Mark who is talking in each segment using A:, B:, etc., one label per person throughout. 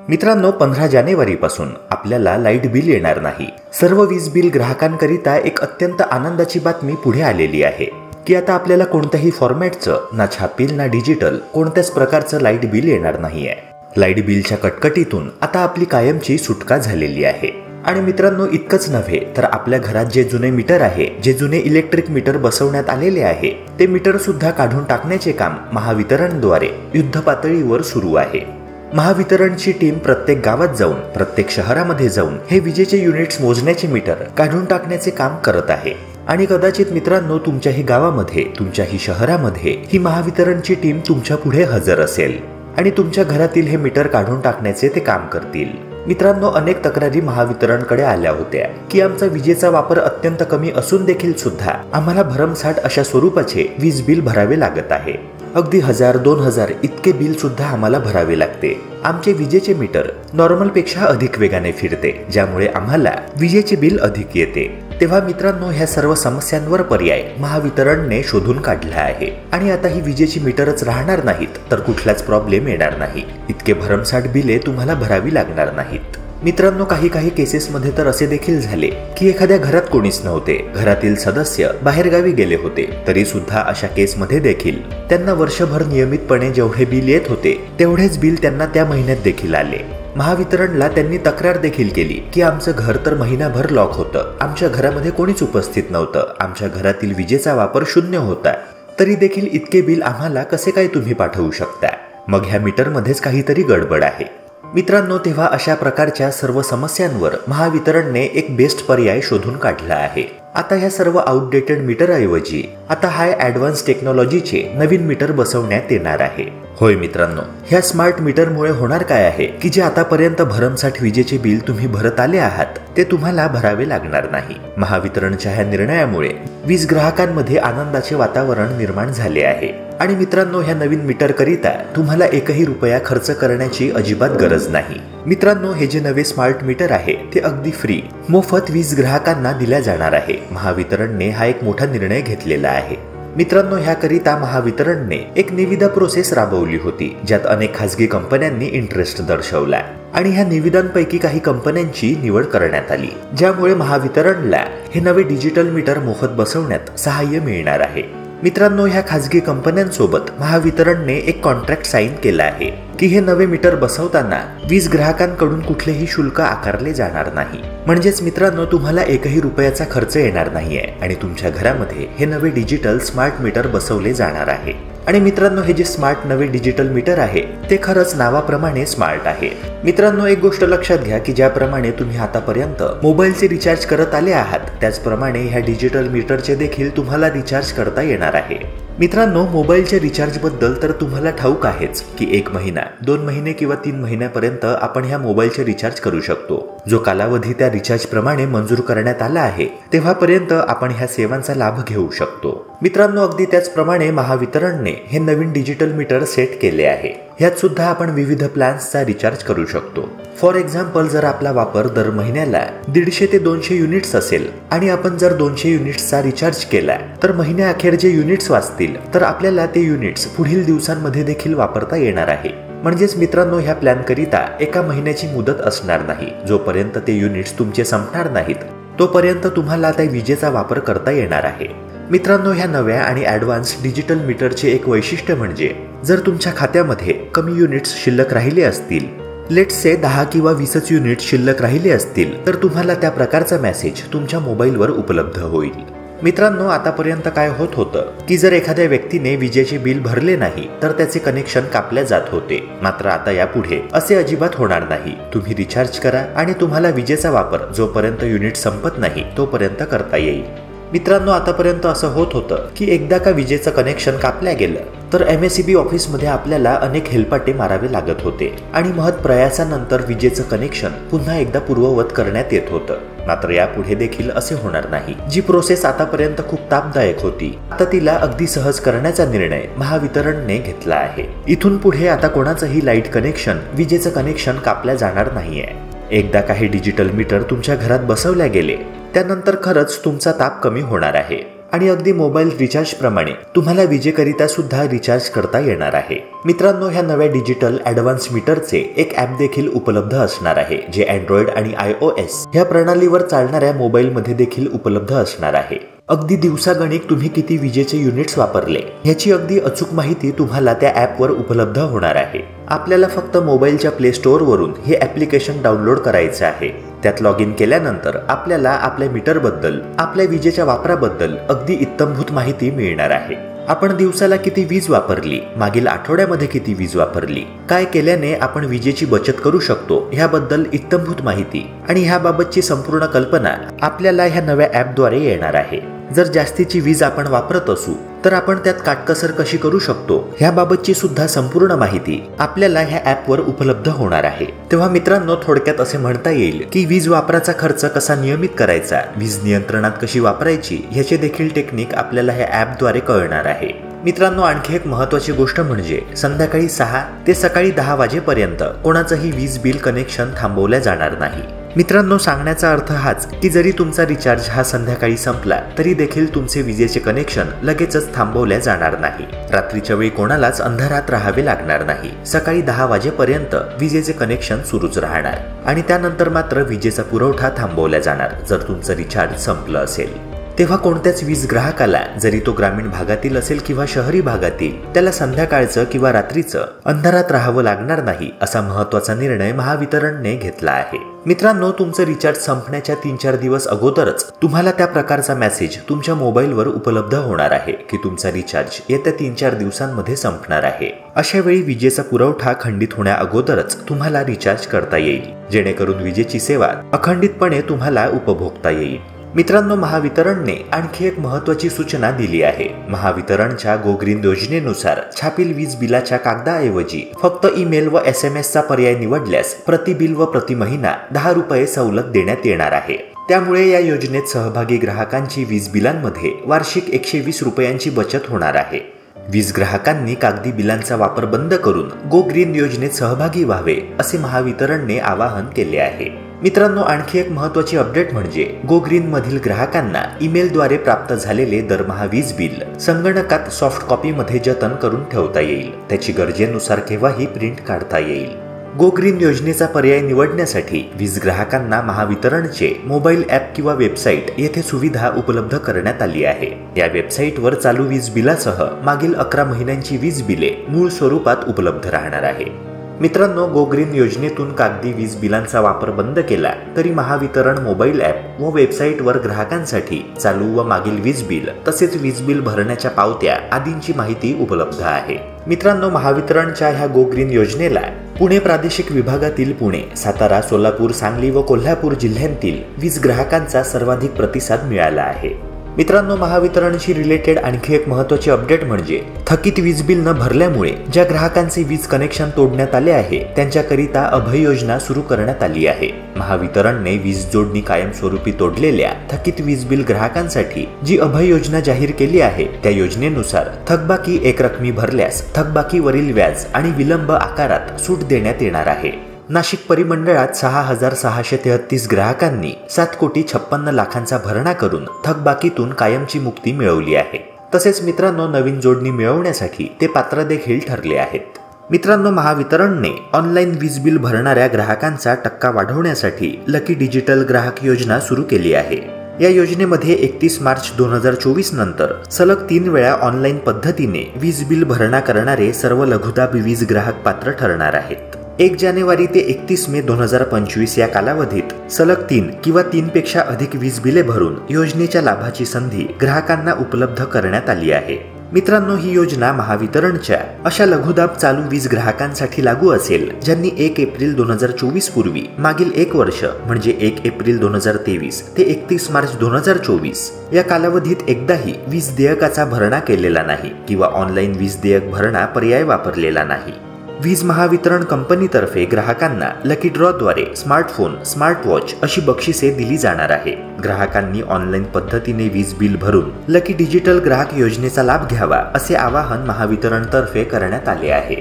A: मित्रांनो, 15 जानेवारीपासून आपल्याला लाईट बिल येणार नाही. सर्व वीज बिल ग्राहकांकरिता एक अत्यंत आनंदाची बातमी पुढे आलेली आहे की आता आपल्याला कोणत्याही फॉर्मॅटचं, ना छापील ना डिजिटल, कोणत्याच प्रकारचं लाईट बिल येणार नाहीये. लाईट बिलच्या कटकटीतून आता आपली कायमची सुटका झालेली आहे. आणि मित्रांनो, इतकंच नव्हे तर आपल्या घरात जे जुने मीटर आहे, जे जुने इलेक्ट्रिक मीटर बसवण्यात आलेले आहे, ते मीटर सुद्धा काढून टाकण्याचे काम महावितरणद्वारे युद्ध पातळीवर सुरू आहे. महावितरणची टीम प्रत्येक गावात जाऊन, प्रत्येक शहरामध्ये जाऊन हे विजेचे युनिट्स मोजण्याचे मीटर काढून टाकण्याचे काम करत आहे. आणि कदाचित मित्रांनो, तुमच्याही गावामध्ये, तुमच्याही शहरामध्ये ही महावितरणची टीम तुमच्या पुढे हजर असेल आणि तुमच्या घरातील हे मीटर काढून टाकण्याचे ते काम करतील. मित्रांनो, अनेक तक्रारी महावितरणकडे आल्या होत्या की आमचा विजेचा वापर अत्यंत कमी असून देखील सुद्धा आम्हाला भरमसाठ अशा स्वरूपाचे वीज बिल भरावे लागत आहे. अगदी 1000-2000 इतके बिल सुद्धा आम्हाला भरावे लागते. आमचे विजेचे मीटर नॉर्मल पेक्षा अधिक वेगाने फिरते, ज्यामुळे आम्हाला विजेचे बिल अधिक येते. तेव्हा मित्रांनो, ह्या सर्व समस्यांवर पर्याय महावितरणने शोधून काढला आहे. आणि आता ही विजेची मीटरच राहणार नाहीत तर कुठलाच प्रॉब्लेम येणार नाही. इतके भरमसाठ बिले तुम्हाला भरावी लागणार नाहीत. मित्रांनो, काही केसेसमध्ये तर असे देखील झाले की एखाद्या घरात कोणीच नव्हते, घरातील सदस्य बाहेरगावी गेले होते, तरी सुद्धा अशा केसमध्ये देखील त्यांना वर्षभर नियमितपणे जेवढे बिल येत होते तेवढेच बिल त्यांना त्या महिन्यात देखील आले. महावितरणला त्यांनी तक्रार देखील केली की आमचं घर तर महिनाभर लॉक होतं, आमच्या घरामध्ये कोणीच उपस्थित नव्हतं, आमच्या घरातील विजेचा वापर 0 होता, तरी देखील इतके बिल आम्हाला कसे काय तुम्ही पाठवू शकता? मग ह्या मीटरमध्येच काहीतरी गडबड आहे. मित्रांनो, तेव्हा अशा प्रकारच्या सर्व समस्यांवर महावितरणने एक बेस्ट पर्याय शोधून काढला आहे. आता ह्या सर्व आउटडेटेड मीटरऐवजी आता हाय ॲडव्हान्स टेक्नॉलॉजीचे नवीन मीटर बसवण्यात येणार आहे. होय मित्रांनो, ह्या स्मार्ट मीटरमुळे होणार काय आहे की जे आतापर्यंत भरमसाठ विजेचे बिल तुम्ही भरत आले आहात ते तुम्हाला भरावे लागणार नाही. महावितरणच्या ह्या निर्णयामुळे वीज ग्राहकांमध्ये आनंदाचे वातावरण निर्माण झाले आहे. आणि मित्रांनो, ह्या नवीन मीटर करिता तुम्हाला एकही रुपया खर्च करण्याची अजिबात गरज नाही. मित्रांनो, हे जे नवे स्मार्ट मीटर आहे ते अगदी फ्री, मोफत वीज ग्राहकांना दिल्या जाणार आहे. महावितरणने हा एक मोठा निर्णय घेतलेला आहे. मित्रांनो, ह्याकरिता महावितरणने एक निविदा प्रोसेस राबवली होती, ज्यात अनेक खासगी कंपन्यांनी इंटरेस्ट दर्शवला आणि ह्या निविदांपैकी काही कंपन्यांची निवड करण्यात आली, ज्यामुळे महावितरणला हे नवे डिजिटल मीटर मोफत बसवण्यात सहाय्य मिळणार आहे. मित्रांनो, ह्या खासगी कंपन्यांसोबत महावितरणने एक कॉन्ट्रॅक्ट साईन केला आहे की हे नवे मीटर बसवताना वीज ग्राहकांकडून कुठलेही शुल्क आकारले जाणार नाही. म्हणजेच मित्रांनो, तुम्हाला एकही रुपयाचा खर्च येणार नाहीये आणि तुमच्या घरामध्ये हे नवे डिजिटल स्मार्ट मीटर बसवले जाणार आहे. आणि मित्रांनो, हे जे स्मार्ट नवे डिजिटल मीटर आहे ते खरंच नावाप्रमाणे स्मार्ट आहे. मित्रांनो, एक गोष्ट लक्षात घ्या की ज्याप्रमाणे तुम्ही आतापर्यंत मोबाईलचे रिचार्ज करत आले आहात, त्याचप्रमाणे ह्या डिजिटल मीटरचे देखील तुम्हाला रिचार्ज करता येणार आहे. मित्रांनो, मोबाईलच्या रिचार्ज बद्दल तर तुम्हाला ठाऊक आहेच की 1 महिना, 2 महिने किंवा 3 महिन्यापर्यंत आपण ह्या मोबाईलचे रिचार्ज करू शकतो. जो कालावधी त्या रिचार्ज प्रमाणे मंजूर करण्यात आला आहे तेव्हापर्यंत आपण ह्या सेवांचा लाभ घेऊ शकतो. मित्रांनो, अगदी त्याचप्रमाणे महावितरणने हे नवीन डिजिटल मीटर सेट केले आहे. ह्यात सुद्धा आपण विविध प्लॅन्सचा रिचार्ज करू शकतो. फॉर एक्झाम्पल, जर आपला वापर दर महिन्याला 150 ते 200 युनिट्स असेल आणि आपण जर 200 युनिट्सचा रिचार्ज केला तर महिन्याअखेर जे युनिट्स वाचतील तर आपल्याला ते युनिट्स पुढील दिवसांमध्ये देखील वापरता येणार आहे. म्हणजेच मित्रांनो, ह्या प्लॅन करिता एका महिन्याची मुदत असणार नाही. जोपर्यंत ते युनिट्स तुमचे संपणार नाहीत तोपर्यंत तुम्हाला त्या विजेचा वापर करता येणार आहे. मित्रांनो, ह्या नव्या आणि ॲडव्हान्स डिजिटल मीटरचे एक वैशिष्ट्य म्हणजे जर तुमच्या खात्यामध्ये कमी युनिट्स शिल्लक राहिले असतील, लेट्स से 10 किंवा 20 युनिट शिल्लक राहिले असतील, तर तुम्हाला त्या प्रकारचा मेसेज तुमच्या मोबाईलवर उपलब्ध होईल. मित्रांनो, आतापर्यंत काय होत होतं की जर एखाद्या व्यक्तीने विजेचे बिल भरले नाही तर त्याचे कनेक्शन कापले जात होते. मात्र आता यापुढे असे अजिबात होणार नाही. तुम्ही रिचार्ज करा आणि तुम्हाला विजेचा वापर जोपर्यंत युनिट संपत नाही तोपर्यंत करता येईल. मित्रांनो, आतापर्यंत असं होत होतं की एकदा का विजेचं कनेक्शन कापल्या गेलं तर MSEB ऑफिसमध्ये आपल्याला अनेक हेलपाटे मारावे लागत होते आणि महत् प्रयासानंतर विजेचं कनेक्शन पुन्हा एकदा पूर्ववत करण्यात येत होतं. मात्र यापुढे देखील असे होणार नाही. जी प्रोसेस आतापर्यंत खूप तापदायक होती, आता तिला अगदी सहज करण्याचा निर्णय महावितरणने घेतला आहे. इथून पुढे आता कोणाचंही लाईट कनेक्शन, विजेचं कनेक्शन कापल्या जाणार नाहीये. एकदा काही डिजिटल मीटर तुमच्या घरात बसवल्या गेले त्यानंतर खरंच तुमचा ताप कमी होणार आहे. आणि अगदी मोबाईल रिचार्ज प्रमाणे तुम्हाला विजेकरिता सुद्धा रिचार्ज करता येणार आहे। मित्रांनो, ह्या नव्या डिजिटल ॲडव्हान्स मीटरचे एक ॲप देखील उपलब्ध असणार आहे, जे अँड्रॉइड आणि iOS ह्या प्रणालीवर चालणाऱ्या मोबाईलमध्ये देखील उपलब्ध असणार आहे। अगदी दिवसागणिक तुम्ही किती विजेचे युनिट्स वापरले ह्याची अगदी अचूक माहिती तुम्हाला त्या ॲपवर उपलब्ध होणार आहे। आपल्याला फक्त मोबाईलच्या प्ले स्टोअर वरून हे ॲप्लिकेशन डाउनलोड करायचे आहे। त्यात लॉग इन केल्यानंतर आपल्याला आपल्या मीटरबद्दल, आपल्या विजेच्या वापराबद्दल अगदी इत्तमभूत माहिती मिळणार आहे। आपण दिवसाला किती वीज वापरली, मागील आठवड्यामध्ये किती वीज वापरली, काय केल्याने आपण विजेची बचत करू शकतो ह्याबद्दल इत्तमभूत माहिती आणि ह्याबाबतची संपूर्ण कल्पना आपल्याला ह्या नव्या ॲपद्वारे येणार आहे। जर जास्तीची वीज आपण वापरत असू तर आपण त्यात काटकसर कशी करू शकतो ह्याबाबतची सुद्धा संपूर्ण माहिती आपल्याला ह्या ॲपवर उपलब्ध होणार आहे। तेव्हा मित्रांनो, थोडक्यात असे म्हणता येईल की वीज वापराचा खर्च कसा नियमित करायचा, वीज नियंत्रणात कशी वापरायची ह्याचे देखील टेक्निक आपल्याला ह्या ॲपद्वारे कळणार आहे। मित्रांनो, आणखी एक महत्त्वाची गोष्ट म्हणजे संध्याकाळी 6 ते सकाळी 10 वाजेपर्यंत कोणाचंही वीज बिल कनेक्शन थांबवल्या जाणार नाही। मित्रांनो, सांगण्याचा अर्थ हाच की जरी तुमचा रिचार्ज हा संध्याकाळी संपला तरी देखील तुमचे विजेचे कनेक्शन लगेचच थांबवल्या जाणार नाही। रात्रीच्या वेळी कोणालाच अंधारात राहावे लागणार नाही। सकाळी 10 वाजेपर्यंत विजेचे कनेक्शन सुरूच राहणार आणि त्यानंतर मात्र विजेचा पुरवठा थांबवला जाणार जर तुमचं रिचार्ज संपलं असेल। तेव्हा कोणत्याच वीज ग्राहकाला, जरी तो ग्रामीण भागातील असेल किंवा शहरी भागातील, त्याला संध्याकाळचं किंवा रात्रीचं अंधारात राहावं लागणार नाही असा महत्त्वाचा निर्णय महावितरणने घेतला आहे। मित्रांनो, तुमचं रिचार्ज संपण्याच्या 3-4 दिवस अगोदरच तुम्हाला त्या प्रकारचा मेसेज तुमच्या मोबाईलवर उपलब्ध होणार आहे की तुमचा रिचार्ज येत्या 3-4 दिवसांमध्ये संपणार आहे। अशा वेळी विजेचा पुरवठा खंडित होण्या अगोदरच तुम्हाला रिचार्ज करता येईल, जेणेकरून विजेची सेवा अखंडितपणे तुम्हाला उपभोगता येईल। मित्रांनो, महावितरणने आणखी एक महत्त्वाची सूचना दिली आहे। महावितरणच्या गो ग्रीन योजनेनुसार छापील वीज बिलाच्या कागदाऐवजी फक्त ईमेल व SMS चा पर्याय निवडल्यास प्रति बिल व प्रति महिना 10 रुपये सवलत देण्यात येणार आहे। त्यामुळे या योजनेत सहभागी ग्राहकांची वीज बिलांमध्ये वार्षिक 120 रुपयांची बचत होणार आहे। वीज ग्राहकांनी कागदी बिलांचा वापर बंद करून गो ग्रीन योजनेत सहभागी व्हावे असे महावितरणने आवाहन केले आहे। मित्रांनो, आणखी एक महत्त्वाची अपडेट म्हणजे गो ग्रीन मधील ग्राहकांना ईमेलद्वारे प्राप्त झालेले दरमहा वीज बिल संगणकात सॉफ्ट कॉपीमध्ये जतन करून ठेवता येईल। त्याची गरजेनुसार केव्हाही प्रिंट काढता येईल। गो ग्रीन योजनेचा पर्याय निवडण्यासाठी वीज ग्राहकांना महावितरणचे मोबाईल ॲप किंवा वेबसाईट येथे सुविधा उपलब्ध करण्यात आली आहे। या वेबसाईटवर चालू वीज बिलासह मागील 11 महिन्यांची वीज बिले मूळ स्वरूपात उपलब्ध राहणार आहे। मित्रांनो, गो ग्रीन योजनेतून कागदी वीज बिलांचा वापर बंद केला तरी महावितरण मोबाईल ॲप व वेबसाईटवर ग्राहकांसाठी चालू व मागील वीज बिल तसेच वीज बिल भरण्याच्या पावत्या आदींची माहिती उपलब्ध आहे। मित्रांनो, महावितरणच्या ह्या गो ग्रीन योजनेला पुणे प्रादेशिक विभागातील पुणे, सातारा, सोलापूर, सांगली व कोल्हापूर जिल्ह्यांतील वीज ग्राहकांचा सर्वाधिक प्रतिसाद मिळाला आहे। मित्रांनो, महावितरणशी रिलेटेड आणखी एक महत्त्वाची अपडेट म्हणजे थकीत वीज बिल न भरल्यामुळे ज्या ग्राहकांचे वीज कनेक्शन तोडण्यात आले आहे त्यांच्याकरिता अभय योजना सुरू करण्यात आली आहे। महावितरणने वीज जोडणी कायमस्वरूपी तोडलेल्या थकीत वीज बिल ग्राहकांसाठी जी अभय योजना जाहीर केली आहे त्या योजनेनुसार थकबाकी एकरकमी भरल्यास थकबाकीवरील व्याज आणि विलंब आकारात सूट देण्यात येणार आहे। नाशिक परिमंडळात 6,633 ग्राहकांनी 7,56,00,000चा भरणा करून थकबाकीतून कायमची मुक्ती मिळवली आहे। तसेच मित्रांनो, नवीन जोडणी मिळवण्यासाठी ते पात्र देखील ठरले आहेत। मित्रांनो, महावितरणने ऑनलाईन वीज बिल भरणाऱ्या ग्राहकांचा टक्का वाढवण्यासाठी लकी डिजिटल ग्राहक योजना सुरू केली आहे। या योजनेमध्ये 31 मार्च 2024 नंतर सलग 3 वेळा ऑनलाईन पद्धतीने वीज बिल भरणा करणारे सर्व लघुदाब वीज ग्राहक पात्र ठरणार आहेत। 1 जानेवारी ते 31 मे 2025 या कालावधीत सलग 3 किंवा 3 पेक्षा अधिक वीज बिले भरून योजनेच्या लाभाची संधी ग्राहकांना उपलब्ध करण्यात आली आहे। मित्रांनो, ही योजना महावितरणच्या अशा लघुदाब चालू वीज ग्राहकांसाठी लागू असेल ज्यांनी 1 एप्रिल 2024 पूर्वी मागील 1 वर्ष म्हणजे 1 एप्रिल 2023 ते 31 मार्च 2024 या कालावधीत एकदाही वीज देयकाचा भरणा केलेला नाही किंवा ऑनलाईन वीज देयक भरणा पर्याय वापरलेला नाही। वीज महावितरण कंपनीतर्फे ग्राहकांना लकी ड्रॉद्वारे स्मार्टफोन, स्मार्ट वॉच अशी बक्षिसे दिली जाणार आहे। ग्राहकांनी ऑनलाईन पद्धतीने वीज बिल भरून लकी डिजिटल ग्राहक योजनेचा लाभ घ्यावा असे आवाहन महावितरणतर्फे करण्यात आले आहे।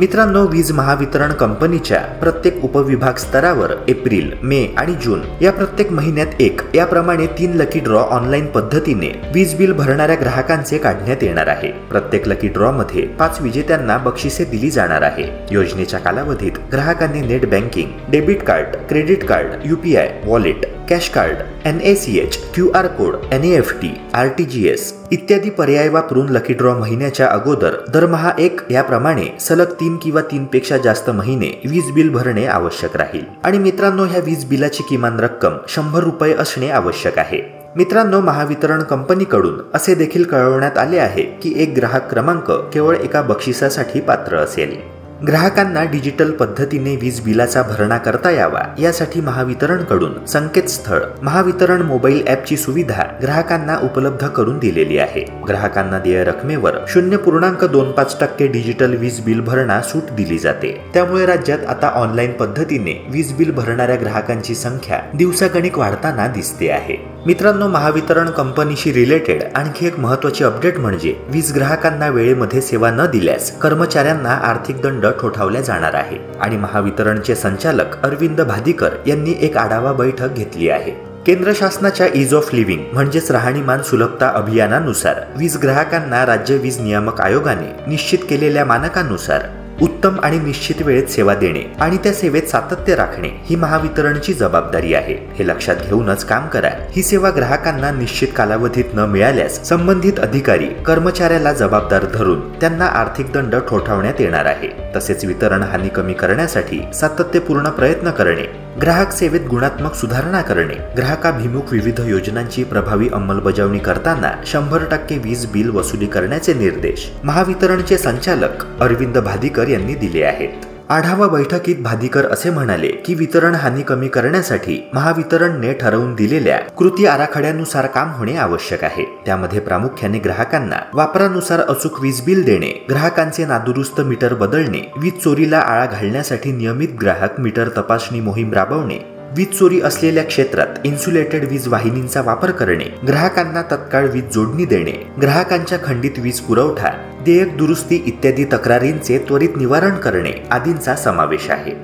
A: मित्रांनो, वीज महावितरण कंपनीच्या प्रत्येक उपविभाग स्तरावर एप्रिल, मे आणि जून या प्रत्येक महिन्यात याप्रमाणे 3 लकी ड्रॉ ऑनलाईन पद्धतीने वीज बिल भरणाऱ्या ग्राहकांचे काढण्यात येणार आहे। प्रत्येक लकी ड्रॉ मध्ये 5 विजेत्यांना बक्षिसे दिली जाणार आहे। योजनेच्या कालावधीत ग्राहकांनी net banking, debit card, credit card, UPI wallet, cash card, NACH, QR code, NEFT, RTGS इत्यादी पर्याय वापरून लकी ड्रॉ महिन्याच्या अगोदर दरमहा 1 याप्रमाणे सलग 3 किंवा 3 पेक्षा जास्त महिने वीज बिल भरणे आवश्यक राहील। आणि मित्रांनो, ह्या वीज बिलाची किमान रक्कम 100 रुपये असणे आवश्यक आहे। मित्रांनो, महावितरण कंपनीकडून असे देखील कळवण्यात आले आहे की एक ग्राहक क्रमांक केवळ एका बक्षिसासाठी पात्र असेल। ग्राहकांना डिजिटल पद्धतीने वीज बिलाचा भरणा करता यावा यासाठी महावितरणकडून संकेतस्थळ महावितरण मोबाईल ॲपची सुविधा ग्राहकांना उपलब्ध करून दिलेली आहे। ग्राहकांना देय रकमेवर 0.25% डिजिटल वीज बिल भरणा सूट दिली जाते। त्यामुळे राज्यात आता ऑनलाईन पद्धतीने वीज बिल भरणाऱ्या ग्राहकांची संख्या दिवसागणिक वाढताना दिसते आहे। मित्रांनो, महावितरण कंपनीशी रिलेटेड आणखी एक महत्त्वाची अपडेट म्हणजे वीज ग्राहकांना वेळेमध्ये सेवा न दिल्यास कर्मचाऱ्यांना आर्थिक दंड ठोठावल्या जाणार आहे। आणि महावितरणचे संचालक अरविंद भादीकर यांनी एक आढावा बैठक घेतली आहे। केंद्र शासनाच्या ईज ऑफ लिव्हिंग म्हणजेच राहणीमान सुलभता अभियानानुसार वीज ग्राहकांना राज्य वीज नियामक आयोगाने निश्चित केलेल्या मानकानुसार उत्तम आणि निश्चित वेळेत सेवा देणे आणि त्या सेवेत सातत्य राखणे ही महावितरणची जबाबदारी आहे। हे लक्षात घेऊनच काम करा। ही सेवा ग्राहकांना निश्चित कालावधीत न मिळाल्यास संबंधित अधिकारी कर्मचाऱ्याला जबाबदार धरून त्यांना आर्थिक दंड ठोठावण्यात येणार आहे। तसेच वितरण हानी कमी करण्यासाठी सातत्यपूर्ण प्रयत्न करणे, ग्राहक सेवेत गुणात्मक सुधारणा करणे, ग्राहकाभिमुख विविध योजनांची प्रभावी अंमलबजावणी करताना 100% वीज बिल वसुली करण्याचे निर्देश महावितरणचे संचालक अरविंद भादीकर यांनी दिले आहेत। आढावा बैठकीत भादीकर असे म्हणाले की वितरण हानी कमी करण्यासाठी महावितरणने ठरवून दिलेल्या कृती आराखड्यानुसार काम होणे आवश्यक आहे। त्यामध्ये प्रामुख्याने ग्राहकांना वापरानुसार अचूक वीज बिल देणे, ग्राहकांचे नादुरुस्त मीटर बदलणे, वीज चोरीला आळा घालण्यासाठी नियमित ग्राहक मीटर तपासणी मोहीम राबवणे, वीज चोरी असलेल्या क्षेत्रात इन्सुलेटेड वीज वाहिनींचा वापर करणे, ग्राहकांना तत्काळ वीज जोडणी देणे, ग्राहकांच्या खंडित वीज पुरवठा, देयक दुरुस्ती इत्यादी तक्रारींचे त्वरित निवारण करणे आदींचा समावेश आहे।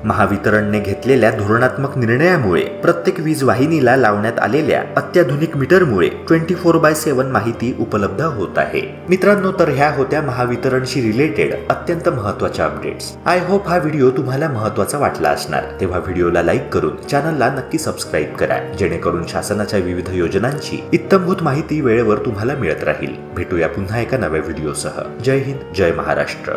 A: महावितरणने घेतलेल्या धोरणात्मक निर्णयामुळे प्रत्येक वीज वाहिनीला लावण्यात आलेल्या अत्याधुनिक मीटरमुळे 24/7 माहिती उपलब्ध होत आहे। मित्रांनो, तर ह्या होत्या महावितरणशी रिलेटेड अत्यंत महत्त्वाच्या अपडेट्स। आय होप हा व्हिडिओ तुम्हाला महत्त्वाचा वाटला असणार, तेव्हा व्हिडिओला लाईक करून चॅनलला नक्की सबस्क्राईब करा, जेणेकरून शासनाच्या विविध योजनांची इत्थंभूत माहिती वेळेवर तुम्हाला मिळत राहील। भेटूया पुन्हा एका नव्या व्हिडिओसह। जय हिंद, जय महाराष्ट्र।